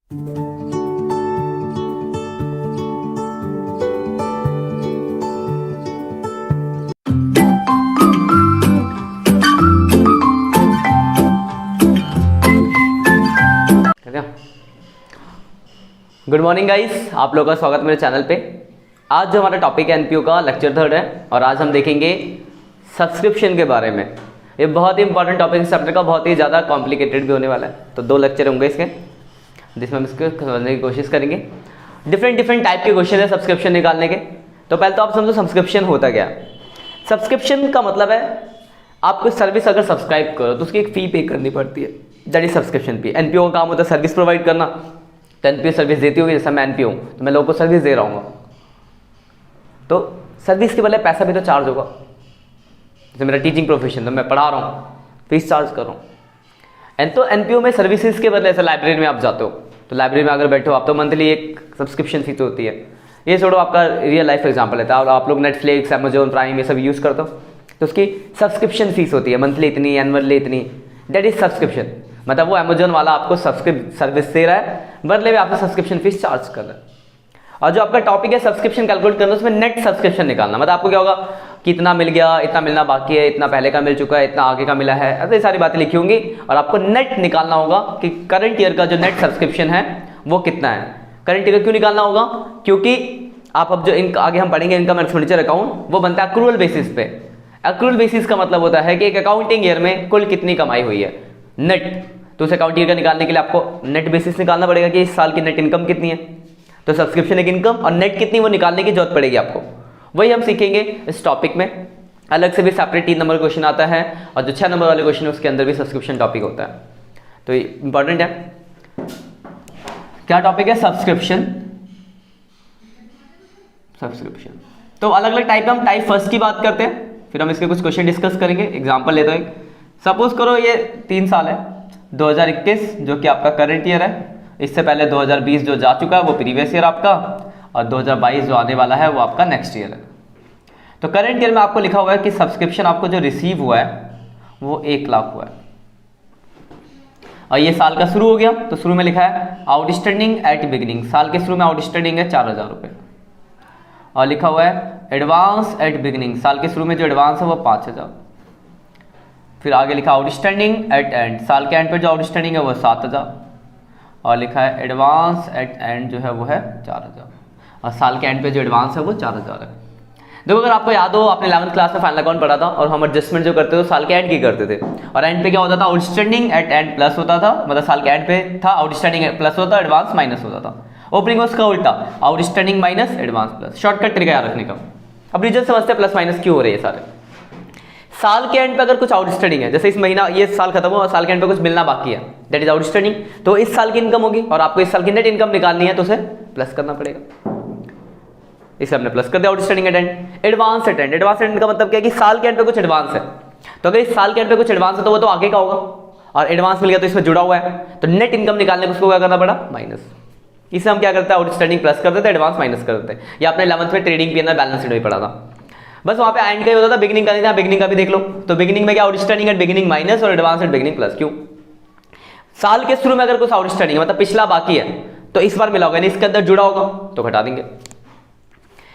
Good morning guys, आप लोगों का स्वागत मेरे चैनल पे। आज जो हमारा टॉपिक है एनपीओ का लेक्चर 3 है और आज हम देखेंगे सब्सक्रिप्शन के बारे में। ये बहुत ही इंपॉर्टेंट टॉपिक इस चैप्टर का, बहुत ही ज़्यादा कॉम्प्लिकेटेड भी होने वाला है। तो 2 लेक्चर होंगे इसके, जिसमें हम इसको समझने की कोशिश करेंगे। डिफरेंट टाइप के क्वेश्चन है सब्सक्रिप्शन निकालने के। तो पहले तो आप समझो सब्सक्रिप्शन होता क्या है। सब्सक्रिप्शन का मतलब है आप कोई सर्विस अगर सब्सक्राइब करो तो उसकी एक फ़ी पे करनी पड़ती है, that is subscription fee. NPO का काम होता है सर्विस प्रोवाइड करना। तो एनपीओ सर्विस देती होगी, जैसे मैं एनपीओ हूँ तो मैं लोगों को सर्विस दे रहा हूँ, तो सर्विस के बदले पैसा भी तो चार्ज होगा। जैसे मेरा टीचिंग प्रोफेशन, तो मैं पढ़ा रहा हूँ, फीस चार्ज कर रहा हूँ। तो एनपीओ में सर्विसेज के बदले, ऐसे लाइब्रेरी में आप जाते हो तो लाइब्रेरी में अगर बैठे हो आप तो मंथली एक सब्सक्रिप्शन फीस होती है। ये छोड़ो, आपका रियल लाइफ एग्जाम्पल है, और आप लोग नेटफ्लिक्स, अमेजोन प्राइम ये सब यूज़ करते हो तो उसकी सब्सक्रिप्शन फीस होती है, मंथली इतनी, एनुअली इतनी, दैट इज सब्सक्रिप्शन। मतलब वो अमेजोन वाला आपको सर्विस दे रहा है, बदले में आपको सब्सक्रिप्शन फीस चार्ज कर रहा है। और जो आपका टॉपिक है सब्सक्रिप्शन कैलकुलेट करना, उसमें नेट सब्सक्रिप्शन निकालना। मतलब आपको क्या होगा कि इतना मिल गया, इतना मिलना बाकी है, इतना पहले का मिल चुका है, इतना आगे का मिला है, ऐसी सारी बातें लिखी होंगी। और आपको नेट निकालना होगा कि करंट ईयर का जो नेट सब्सक्रिप्शन है वो कितना है। करंट ईयर क्यों निकालना होगा? क्योंकि आप अब जो आगे हम पढ़ेंगे इनकम एक्सपेंडिचर अकाउंट, वो बनता है अक्रूवल बेसिस पे। अक्रूवल बेसिस का मतलब होता है कि एक अकाउंटिंग ईयर में कुल कितनी कमाई हुई है नेट। तो उस अकाउंट ईयर का निकालने के लिए आपको नेट बेसिस निकालना पड़ेगा कि इस साल की नेट इनकम कितनी है। तो सब्सक्रिप्शन एक इनकम और नेट कितनी, वो निकालने की जरूरत पड़ेगी आपको। वही हम सीखेंगे इस टॉपिक में। अलग से भी सेपरेट 3 नंबर क्वेश्चन आता है, और जो 6 नंबर वाले क्वेश्चन है उसके अंदर भी सब्सक्रिप्शन टॉपिक होता है। तो ये इंपॉर्टेंट है। क्या टॉपिक है? सब्सक्रिप्शन। तो अलग अलग टाइप, हम टाइप फर्स्ट की बात करते हैं, फिर हम इसके कुछ क्वेश्चन डिस्कस करेंगे। एग्जाम्पल लेते हैं, सपोज करो ये 3 साल है, 2021 जो कि आपका करंट ईयर है, इससे पहले 2020 जो जा चुका है वो प्रीवियस ईयर आपका, और 2022 जो आने वाला है वो आपका नेक्स्ट ईयर है। तो करंट ईयर में आपको लिखा हुआ है कि सब्सक्रिप्शन आपको जो रिसीव हुआ है वो 1 लाख हुआ है। और ये साल का शुरू हो गया, तो शुरू में लिखा है आउटस्टैंडिंग एट बिगिनिंग। साल के शुरू में आउटस्टैंडिंग है 4000 रुपये, और लिखा हुआ है एडवांस एट बिगिनिंग। साल के शुरू में जो एडवांस है वो 5000। फिर आगे लिखा आउटस्टैंडिंग एट एंड, साल के एंड पर जो आउटस्टैंडिंग है वो 7000, और लिखा है एडवांस एट एंड जो है वो है 4000, और साल के एंड पे जो एडवांस है वो 4000 है। देखो अगर आपको याद हो, आपने 11th क्लास में फाइनल अकाउंट पढ़ा था, और हम एडजस्टमेंट जो करते थे साल के एंड की करते थे, और एंड पे क्या होता था? आउटस्टैंडिंग एट एंड प्लस होता था, मतलब साल के एंड पे था आउटस्टैंडिंग प्लस होता, एडवांस माइनस होता था। ओपनिंग उसका उल्टा, outstanding minus advance plus. Shortcut तरीका याद रखने का। अब रिजल्ट समझते हैं प्लस माइनस क्यों हो रही है सारे। साल के एंड पे अगर कुछ आउटस्टैंडिंग है, जैसे इस महीना ये साल खत्म हो और साल के एंड पे कुछ मिलना बाकी है, दैट इज आउटस्टैंडिंग, तो इस साल की इनकम होगी और आपको इस साल की नेट इनकम निकालनी है, तो उसे प्लस करना पड़ेगा। इसे हमने प्लस कर दिया outstanding at and. Advance at and, advance at and का मतलब क्या है कि साल के एंड पे कुछ एडवांस है, तो अगर इस साल के एंड पे कुछ एडवांस है तो वो तो आगे का होगा, और एडवांस मिल गया तो इसमें जुड़ा हुआ है, तो नेट इनकम निकालने को उसको क्या करना पड़ा? माइनस। इसे हम क्या करते हैं? आउटस्टैंडिंग प्लस कर देते हैं, एडवांस माइनस कर देते हैं। ये आपने 11th में trading P and balance sheet में पढ़ा था। बस वहाँ पे एंड का ही होता था, बिगिनिंग का नहीं था। बिगिनिंग का भी देख लो, तो बिगिनिंग में क्या? आउटस्टैंडिंग एट बिगिनिंग माइनस और एडवांस एट बिगिनिंग प्लस। क्यों? साल के शुरू में अगर कुछ आउटस्टैंडिंग मतलब पिछला बाकी है तो इस बार मिला होगा, यानी इसके अंदर जुड़ा होगा तो घटा देंगे।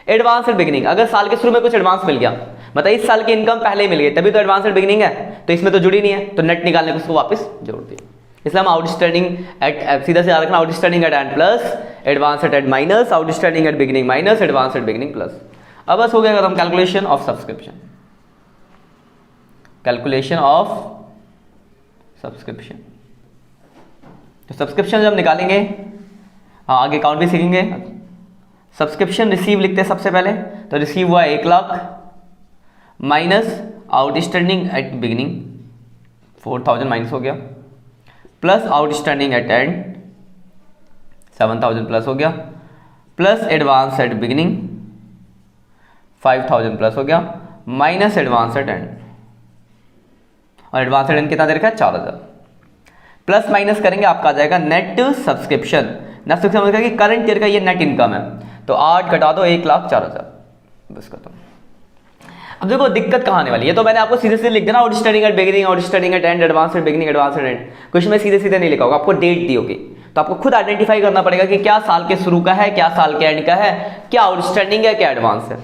एडवांस एट बिगिनिंग, अगर साल के शुरू में कुछ एडवांस मिल गया, मतलब इस साल की इनकम पहले ही मिल गई, तभी तो एडवांस एट बिगिनिंग है, तो इसमें तो जुड़ी नहीं है, तो नेट निकालने को उसको वापस जोड़ दिया। इसलिए हम आउटस्टैंडिंग एट, सीधा से याद रखना, outstanding at and plus, advance at and minus, outstanding at beginning minus, advance at beginning plus. अब बस हो गया खत्म calculation of subscription. Calculation of subscription, तो सब्सक्रिप्शन जब निकालेंगे, हाँ आगे अकाउंट भी सीखेंगे। सब्सक्रिप्शन रिसीव लिखते हैं सबसे पहले, तो रिसीव हुआ 1 lakh minus outstanding at beginning 4000 minus हो गया, plus outstanding at and 7000 plus हो गया, plus advance at beginning 5000 plus हो गया, माइनस एडवांस एट एंड, और एडवांस एट एंड कितना दे रखा है? 4000। प्लस माइनस करेंगे आपका आ जाएगा नेट सब्सक्रिप्शन। नेट सब्सक्रिप्शन मतलब कि करंट ईयर का ये नेट इनकम है, तो 8 घटा दो 1,04,000, बस खत्म। अब देखो दिक्कत कहाँ आने वाली है, तो मैंने आपको सीधे सीधे लिख देना outstanding at beginning, outstanding at and, advance at beginning, advance at and. कुछ में सीधे सीधे नहीं लिखा होगा, आपको डेट दी होगी, तो आपको खुद आइडेंटिफाई करना पड़ेगा कि क्या साल के शुरू का है, क्या साल के एंड का है, क्या आउटस्टैंडिंग है, क्या एडवांस है।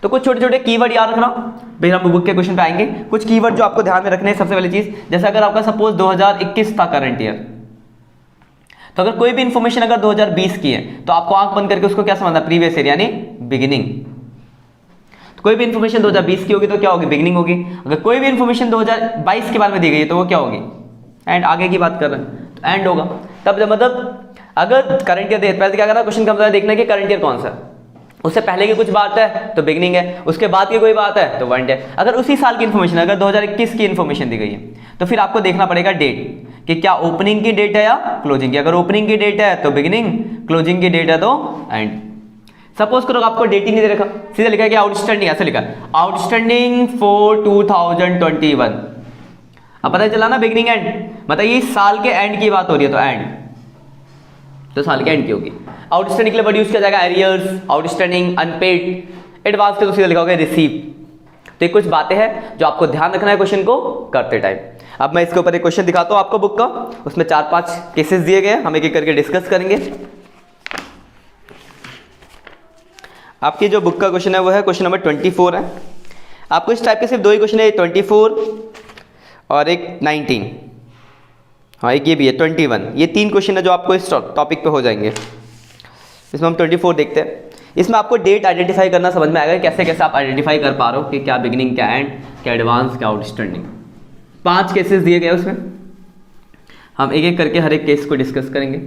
तो कुछ छोटे छोटे कीवर्ड याद रखना, फिर हम बुक के क्वेश्चन पे आएंगे। कुछ कीवर्ड जो आपको ध्यान में रखने हैं, सबसे पहली चीज, जैसे अगर आपका सपोज 2021 था करंट ईयर, तो अगर कोई भी इंफॉर्मेशन अगर 2020 की है तो आपको आंख बंद करके उसको क्या समझना, प्रीवियस ईयर यानी बिगिनिंग। तो कोई भी इंफॉर्मेशन 2020 की होगी तो क्या होगी, बिगिनिंग होगी। अगर कोई भी इंफॉर्मेशन 2022 के बारे में दी गई है तो वो क्या होगी, एंड। आगे की बात कर रहे हैं तो एंड होगा। तब जब मतलब अगर करंट ईयर पहले क्या करना, क्वेश्चन का देखना कि करंट ईयर कौन सा है, उससे पहले की कुछ बात है तो बिगिनिंग है, उसके बाद की कोई बात है तो एंड है। अगर उसी साल की इंफॉर्मेशन, अगर 2021 की इंफॉर्मेशन दी गई है तो फिर आपको देखना पड़ेगा डेट, कि क्या ओपनिंग की डेट है या क्लोजिंग की। अगर ओपनिंग की डेट है तो बिगिनिंग, क्लोजिंग की डेट है तो एंड। सपोज करो आपको डेट ही नहीं दे रखा, सीधा लिखा है कि आउटस्टैंडिंग, ऐसे लिखा है आउटस्टैंडिंग फॉर 2021। अब पता चला ना बिगिनिंग एंड, मतलब ये साल के एंड की बात हो रही है तो एंड, तो साल के एंड की होगी। आउटस्टैंडिंग के लिए वर्ड यूज किया जाएगा एरियर्स, आउटस्टैंडिंग, अनपेड, एडवांस के तो सीधा लिखा होगा रिसीव। तो ये कुछ बातें हैं जो आपको ध्यान रखना है क्वेश्चन को करते टाइम। अब मैं इसके ऊपर एक क्वेश्चन दिखाता हूं आपको बुक का, उसमें 4-5 केसेस दिए गए, हम एक एक करके डिस्कस करेंगे। आपकी जो बुक का क्वेश्चन है वो है क्वेश्चन नंबर 24 है। आपको इस टाइप के सिर्फ 2 ही क्वेश्चन है, 24 और एक 19, हाँ एक ये भी है 21। ये 3 क्वेश्चन है जो आपको इस टॉपिक पे हो जाएंगे। इसमें हम 24 देखते हैं। इसमें आपको डेट आइडेंटिफाई करना समझ में आएगा, कैसे कैसे आप आइडेंटिफाई कर पा रहे हो कि क्या बिगिनिंग, क्या एंड, क्या एडवांस, क्या आउटस्टैंडिंग। 5 केसेस दिए गए उसमें, हम एक एक करके हर एक केस को डिस्कस करेंगे।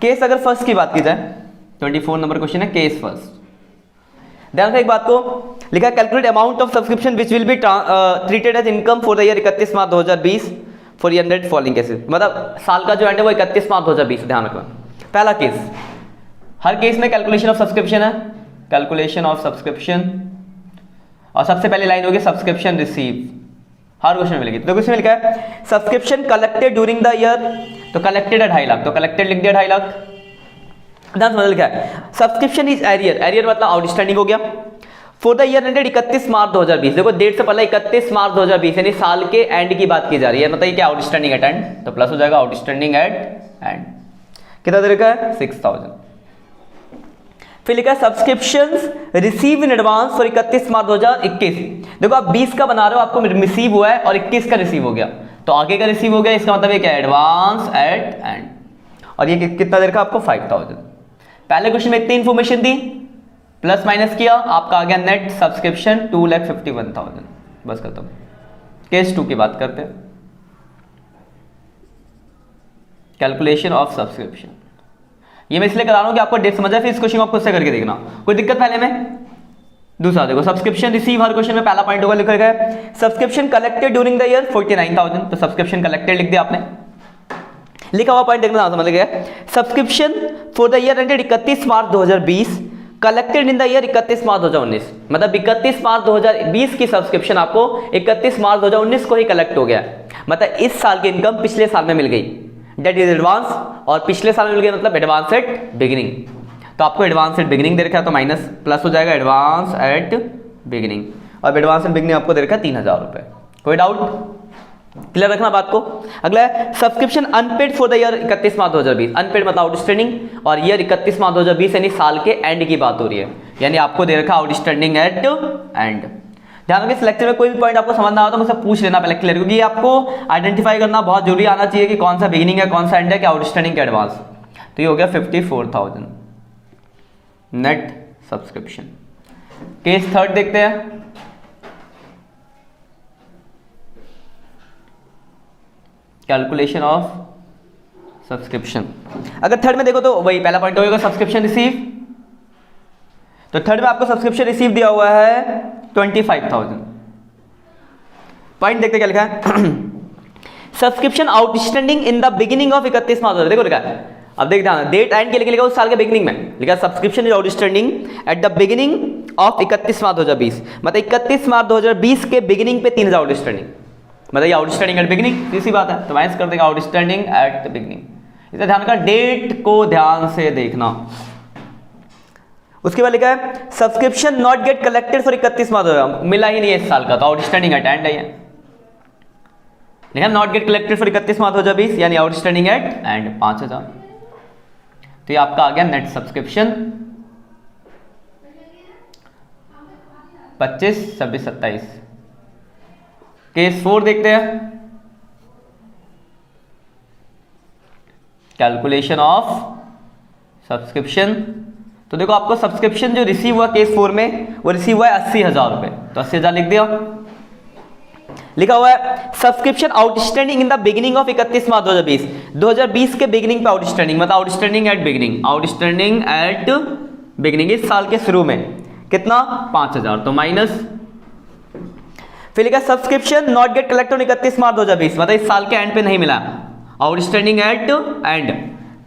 केस अगर फर्स्ट की बात की जाए, 24 नंबर क्वेश्चन है केस फर्स्ट। ध्यान से एक बात को लिखा है, calculate amount of subscription which will be treated as income for the year 31 March 2020 for 100 following cases. मतलब साल का जो एंड है वो 31 मार्च 2020, ध्यान रखना। पहला केस, हर केस में कैलकुलेशन ऑफ सब्सक्रिप्शन है, कैलकुलेशन ऑफ सब्सक्रिप्शन, और सबसे पहली लाइन होगी सब्सक्रिप्शन रिसीव, हर क्वेश्चन में मिलेगी। तो क्वेश्चन में लिखा है subscription collected during the year, तो कलेक्टेड है 2.5 लाख, तो कलेक्टेड लिख दिया 2.5 लाख। ध्यान समझ लिखा है सब्सक्रिप्शन इज एरियर, एरियर मतलब आउटस्टैंडिंग हो गया, for the year ended 31 March 2020। देखो डेट से पहले 31 मार्च 2020 यानी साल के एंड की बात की जा रही है, मतलब ये क्या आउटस्टैंडिंग एट एंड, तो प्लस हो जाएगा आउटस्टैंडिंग एट एंड। कितना दे रखा है 6000। फिर लिखा है subscriptions receive in advance for 31 मार्च 2021। देखो आप 20 का बना रहे हो, आपको रिसीव हुआ है और 21 का रिसीव हो गया, तो आगे का रिसीव हो गया, इसका मतलब ये क्या है एडवांस एट एंड। और ये कितना दे रखा आपको 5000। पहले क्वेश्चन में इतनी इंफॉर्मेशन दी, प्लस माइनस किया, आपका आ गया नेट सब्सक्रिप्शन 2,51,000। बस खत्म। केस 2 की बात करते हैं, कैलकुलेशन ऑफ सब्सक्रिप्शन। ये मैं इसलिए करा रहा हूं कि आपको डेट समझ आए, फिर इस क्वेश्चन को आप खुद से करके देखना, कोई दिक्कत पहले में। दूसरा देखो सब्सक्रिप्शन रिसीव, हर क्वेश्चन में पहला पॉइंट होगा लिखा है subscription collected during the year 49,000, तो सब्सक्रिप्शन कलेक्टेड लिख दिया आपने। लिखा हुआ पॉइंट देखना समझ गया, subscription for the year ended 31 March 2020 collected in the year 31 मार्च 2019, मतलब 31 मार्च 2020 की सब्सक्रिप्शन आपको 31 मार्च 2019 को ही कलेक्ट हो गया, मतलब इस साल की इनकम पिछले साल में मिल गई, डेट इज एडवांस, और पिछले साल में मिल गया मतलब एडवांस एट बिगिनिंग। तो आपको एडवांस एट बिगिनिंग दे रखा है तो माइनस प्लस हो जाएगा एडवांस एट बिगिनिंग, और एडवांस एट बिगिनिंग आपको दे रखा है 3000 रुपए। कोई डाउट, क्लियर रखना बात को। अगला है subscription unpaid for the year 31 March 2020, unpaid मतलब आउटस्टैंडिंग, और ईयर 31 मार्च 2020 यानी साल के एंड की बात हो रही है, यानी आपको दे रखा आउटस्टैंडिंग एट एंड। ध्यान रखिए, इस लेक्चर में कोई भी पॉइंट आपको समझ ना हो तो मुझसे पूछ लेना पहले, क्लियर, क्योंकि आपको आइडेंटिफाई करना बहुत जरूरी आना चाहिए कि कौन सा बिगिनिंग है, कौन सा एंड है, क्या आउटस्टैंडिंग, क्या एडवांस। तो ये हो गया 54,000 नेट सब्सक्रिप्शन। केस थर्ड देखते हैं, कैलकुलेशन ऑफ सब्सक्रिप्शन। अगर थर्ड में देखो तो वही पहला पॉइंट होगा सब्सक्रिप्शन रिसीव, तो थर्ड में आपको सब्सक्रिप्शन रिसीव दिया हुआ है 25,000। पॉइंट देखते क्या लिखा है subscription outstanding in the beginning of 31 मार्च, देखो लिखा है, अब देख ध्यान, डेट एंड के लिए लिखा उस साल के बिगिनिंग में लिखा subscription is outstanding at the beginning of 31 March 2020, मतलब 31 मार्च 2020 के बिगिनिंग पे 3000 आउटस्टैंडिंग, मतलब ये आउटस्टैंडिंग एट बिगिनिंग, इसी बात है, तो माइनस कर देगा आउटस्टैंडिंग एट द बिगिनिंग। इसे ध्यान का, डेट को ध्यान से देखना। उसके बाद लिखा है subscription not gate collected for 31 मार्च, मिला ही नहीं है इस साल का, तो आउटस्टैंडिंग एट एंड है, लिखा not gate collected for 31 March 2020 यानी आउटस्टैंडिंग एट एंड 5000। तो ये आपका आ गया नेट सब्सक्रिप्शन 25, 26, 27। केस 4 देखते हैं, कैलकुलेशन ऑफ सब्सक्रिप्शन। तो देखो आपको सब्सक्रिप्शन जो रिसीव हुआ केस 4 में वो रिसीव हुआ है 80,000 रुपए, तो 80,000 लिख दिया। लिखा हुआ है subscription outstanding in the beginning of 31 March 2020। 2020 के बिगिनिंग पे आउटस्टैंडिंग, मतलब outstanding at beginning, outstanding at beginning इस साल के शुरू में कितना 5,000, तो माइनस। फिर लिखा subscription not gate collected 31 March 2020, मतलब इस साल के एंड पे नहीं मिला, आउटस्टैंडिंग एट एंड।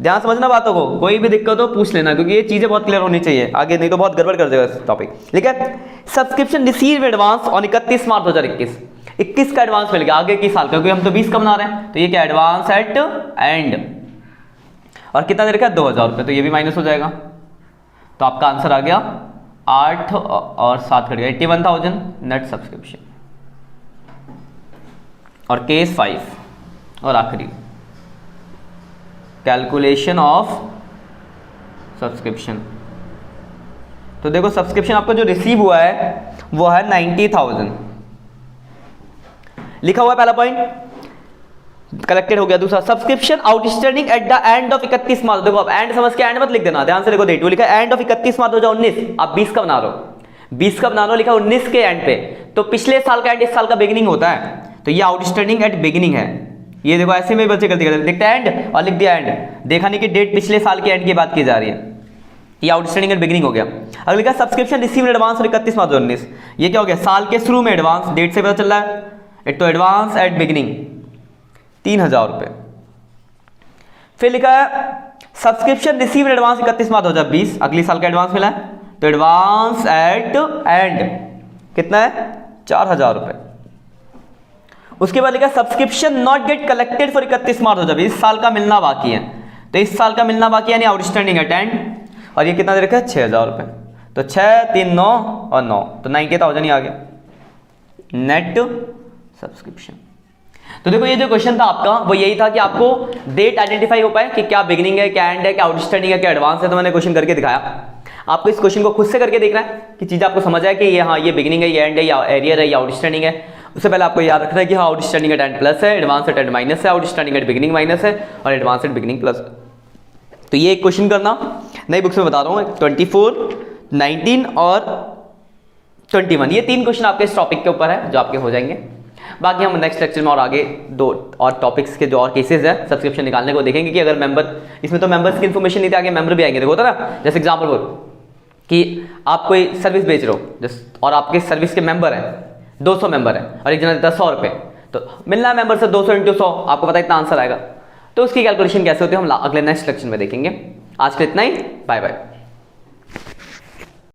ध्यान समझना बातों को, कोई भी दिक्कत हो पूछ लेना, क्योंकि ये चीजें बहुत क्लियर होनी चाहिए आगे, नहीं तो बहुत गड़बड़ कर देगा टॉपिक। लिखा सब्सक्रिप्शन रिसीव एडवांस ऑन 31 मार्च 2021, 21 का एडवांस मिल गया आगे की साल का, क्योंकि हम तो 20 का बना रहे हैं, तो ये क्या एडवांस एट एंड, और कितना दे रखा है 2,000 रुपये, तो ये भी माइनस हो जाएगा। तो आपका आंसर आ गया 8 और 7 कट गया 81,000 नेट सब्सक्रिप्शन। और केस 5 और आखिरी कैलकुलेशन ऑफ सब्सक्रिप्शन। तो देखो सब्सक्रिप्शन आपका जो रिसीव हुआ है वो है 90,000, लिखा हुआ है पहला पॉइंट कलेक्टेड हो गया। दूसरा subscription outstanding at the end of 31 मार्च, देखो अब एंड समझ के एंड मत लिख देना, ध्यान से देखो डेट लिखा है एंड ऑफ 31 मार्च 2019, आप 20 का बना रहे हो, 20 का बना रहे हो, लिखा 19 के एंड पे, तो पिछले साल का एंड इस साल का बिगिनिंग होता है, तो ये आउटस्टैंडिंग एट बिगिनिंग है। ये देखो ऐसे में बच्चे गलती करते दिखता है एंड और लिख दिया एंड, देखा नहीं कि डेट पिछले साल के एंड की बात की जा रही है, ये आउटस्टैंडिंग एट बिगिनिंग हो गया। अगर लिखा सब्सक्रिप्शन रिसीव एडवांस 31 मार्च 2019, ये क्या हो गया साल के शुरू में एडवांस, डेट से पता चल रहा है, एक तो एडवांस एट बिगिनिंग 3,000 रुपए। फिर लिखा है सब्सक्रिप्शन रिसीव एडवांस 31 मार्च 2020, अगली साल का एडवांस मिला है, तो एडवांस एट एंड कितना है 4,000 रुपए। उसके बाद लिखा subscription not gate collected for 31 March 2020, इस साल का मिलना बाकी है, तो इस साल का मिलना बाकी है यानी आउटस्टैंडिंग एट एंड, और ये कितना दे रखा है 6,000 रुपए, तो 6, 3, 9 और 9, तो 90,000 ही आ गया नेट सब्सक्रिप्शन। तो देखो ये जो क्वेश्चन था आपका वो यही था कि आपको डेट आइडेंटिफाई हो पाए कि क्या बिगिनिंग है, क्या एंड है, क्या आउटस्टैंडिंग है, क्या एडवांस है, तो मैंने क्वेश्चन करके दिखाया। आपको इस क्वेश्चन को खुद से करके देखना है कि चीज़ आपको समझ आए कि ये हाँ ये बिगिनिंग है, ये एंड है, या एरियर है, या आउटस्टैंडिंग है। उससे पहले आपको याद रखना है कि हाँ आउटस्टैंडिंग एट एंड प्लस है, एडवांस एट एंड माइनस है, आउटस्टैंडिंग एट बिगिनिंग माइनस है, और एडवांस एट बिगिनिंग प्लस है। तो ये एक क्वेश्चन करना, नई बुक्स में बता रहा हूँ 24, 19 और 21, ये 3 क्वेश्चन आपके इस टॉपिक के ऊपर है जो आपके हो जाएंगे। बाकी हम नेक्स्ट लेक्चर में और आगे 2 और टॉपिक्स के जो और केसेस है सब्सक्रिप्शन निकालने को देखेंगे कि अगर मेंबर, इसमें तो मेंबर्स की इन्फॉर्मेशन नहीं थी, आगे मेंबर भी आएंगे। देखो होता ना, जैसे एग्जांपल बोल कि आप कोई सर्विस बेच रहे हो और आपके सर्विस के मेंबर हैं 200 मेंबर है और एक जना देता है 100 रुपये, तो मिलना है मेंबर से 200 × 100, आपको पता है इतना आंसर आएगा। तो उसकी कैलकुलेशन कैसे होती है हम अगले नेक्स्ट लेक्चर में देखेंगे। आज के इतना ही, बाय बाय।